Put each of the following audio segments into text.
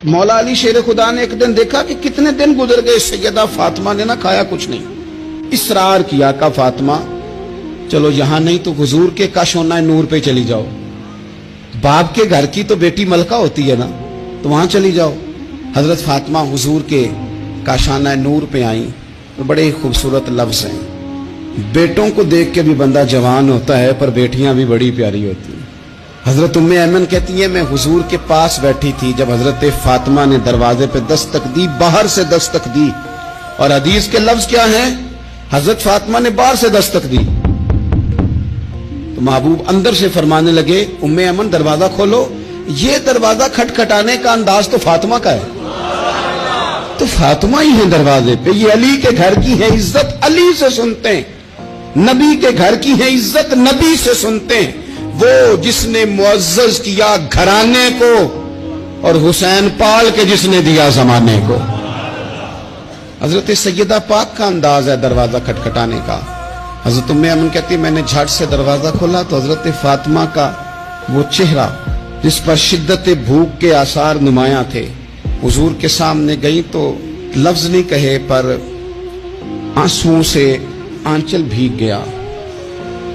مولا علی شیر خدا نے ایک دن دیکھا کہ کتنے دن گزر گئے، سیدہ فاطمہ نے نہ کھایا کچھ نہیں۔ اصرار کیا کہ فاطمہ چلو یہاں نہیں تو حضور کے کاشانہ نور پہ چلی جاؤ، باپ کے گھر کی تو بیٹی ملکہ ہوتی ہے نا، تو وہاں چلی جاؤ۔ حضرت فاطمہ حضور کے کاشانہ نور پہ آئیں، بڑے خوبصورت لفظ ہیں۔ بیٹوں کو دیکھ کے بھی بندہ جوان ہوتا ہے، پر بیٹیاں بھی بڑی پیاری ہوتی ہیں۔ حضرت ام ایمن کہتی ہے میں حضور کے پاس بیٹھی تھی جب حضرت فاطمہ نے دروازے پہ دستک دی، باہر سے دستک دی، اور حدیث کے لفظ کیا ہیں؟ حضرت فاطمہ نے باہر سے دستک دی تو محبوب اندر سے فرمانے لگے ام ایمن دروازہ کھولو۔ یہ دروازہ کھٹکھٹانے کا انداز تو فاطمہ کا ہے، تو فاطمہ ہی ہیں دروازے پہ۔ یہ علی کے گھر کی ہے عزت، علی سے سنتے ہیں، نبی کے گھر کی ہے عزت، نبی سے سنتے ہیں۔ وہ جس نے معزز کیا گھرانے کو اور حسین پال کے جس نے دیا زمانے کو۔ حضرت سیدہ پاک کا انداز ہے دروازہ کھٹکھٹانے کا۔ حضرت ام ایمن کہتی میں نے جھٹ سے دروازہ کھولا تو حضرت فاطمہ کا وہ چہرہ جس پر شدت بھوک کے آثار نمایاں تھے، حضور کے سامنے گئی تو لفظ نہیں کہے پر آنسوؤں سے آنچل بھیگ گیا۔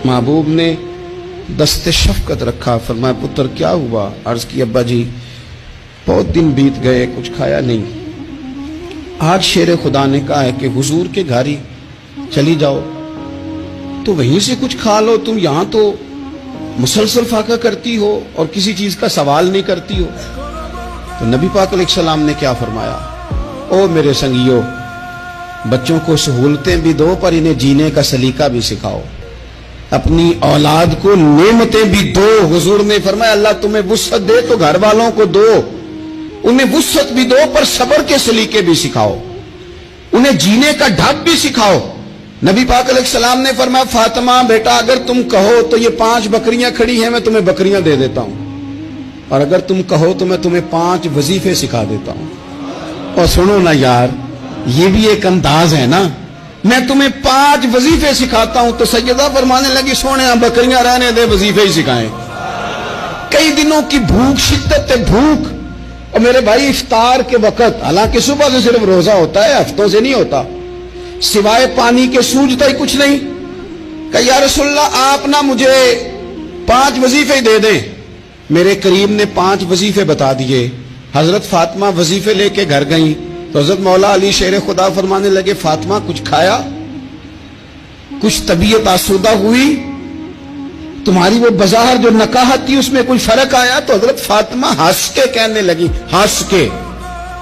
محبوب نے دست شفقت رکھا، فرمایا پتر کیا ہوا؟ عرض کی ابا جی بہت دن بیت گئے، کچھ کھایا نہیں، آج شیر خدا نے کہا ہے کہ حضور کے گھر ہی چلی جاؤ تو وہیں سے کچھ کھا لو، تم یہاں تو مسلسل فاقہ کرتی ہو اور کسی چیز کا سوال نہیں کرتی ہو۔ تو نبی پاک علیہ السلام نے کیا فرمایا؟ او میرے سنگیو، بچوں کو سہولتیں بھی دو پر انہیں جینے کا سلیقہ بھی سکھاؤ، اپنی اولاد کو نعمتیں بھی دو۔ حضور نے فرمایا اللہ تمہیں وسعت دے تو گھر والوں کو دو، انہیں وسعت بھی دو پر صبر کے سلیقے بھی سکھاؤ، انہیں جینے کا ڈھب بھی سکھاؤ۔ نبی پاک علیہ السلام نے فرمایا فاطمہ بیٹا اگر تم کہو تو یہ 5 بکریاں کھڑی ہیں میں تمہیں بکریاں دے دیتا ہوں، اور اگر تم کہو تو میں تمہیں 5 وظیفے سکھا دیتا ہوں۔ اور سنو نا یار، یہ بھی ایک انداز ہے نا، میں تمہیں 5 وظیفے سکھاتا ہوں۔ تو سیدہ فرمانے لگی سونے بکریاں رہنے دے، وظیفے ہی سکھائیں۔ کئی دنوں کی بھوک، شدت بھوک، اور میرے بھائی افطار کے وقت، حالانکہ صبح سے صرف روزہ ہوتا ہے، ہفتوں سے نہیں ہوتا، سوائے پانی کے سوجتا ہی کچھ نہیں۔ کہ یا رسول اللہ آپ نہ مجھے 5 وظیفے دے دیں۔ میرے کریم نے 5 وظیفے بتا دیے۔ حضرت فاطمہ وظیفے لے کے گھر گئیں تو حضرت مولا علی شیر خدا فرمانے لگے فاطمہ کچھ کھایا؟ کچھ طبیعت آسودہ ہوئی؟ تمہاری وہ بظاہر جو نکاحت تھی اس میں کوئی فرق آیا؟ تو حضرت فاطمہ ہنس کے کہنے لگی، ہنس کے،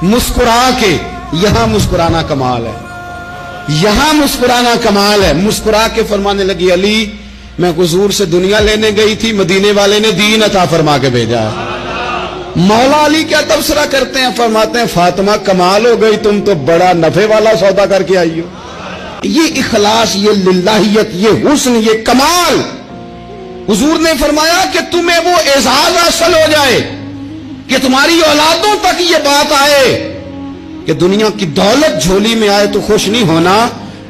مسکرا کے۔ یہاں مسکرانا کمال ہے، یہاں مسکرانا کمال ہے۔ مسکرا کے فرمانے لگی علی میں حضور سے دنیا لینے گئی تھی، مدینے والے نے دین عطا فرما کے بھیجا ہے۔ مولا علی کیا تبصرہ کرتے ہیں؟ فرماتے ہیں فاطمہ کمال ہو گئی، تم تو بڑا نفع والا سودا کر کے آئی ہو۔ یہ اخلاص، یہ للہیت، یہ حسن، یہ کمال، حضور نے فرمایا کہ تمہیں وہ اعزاز حاصل ہو جائے کہ تمہاری اولادوں تک یہ بات آئے کہ دنیا کی دولت جھولی میں آئے تو خوش نہیں ہونا،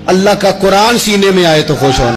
اللہ کا قرآن سینے میں آئے تو خوش ہونا۔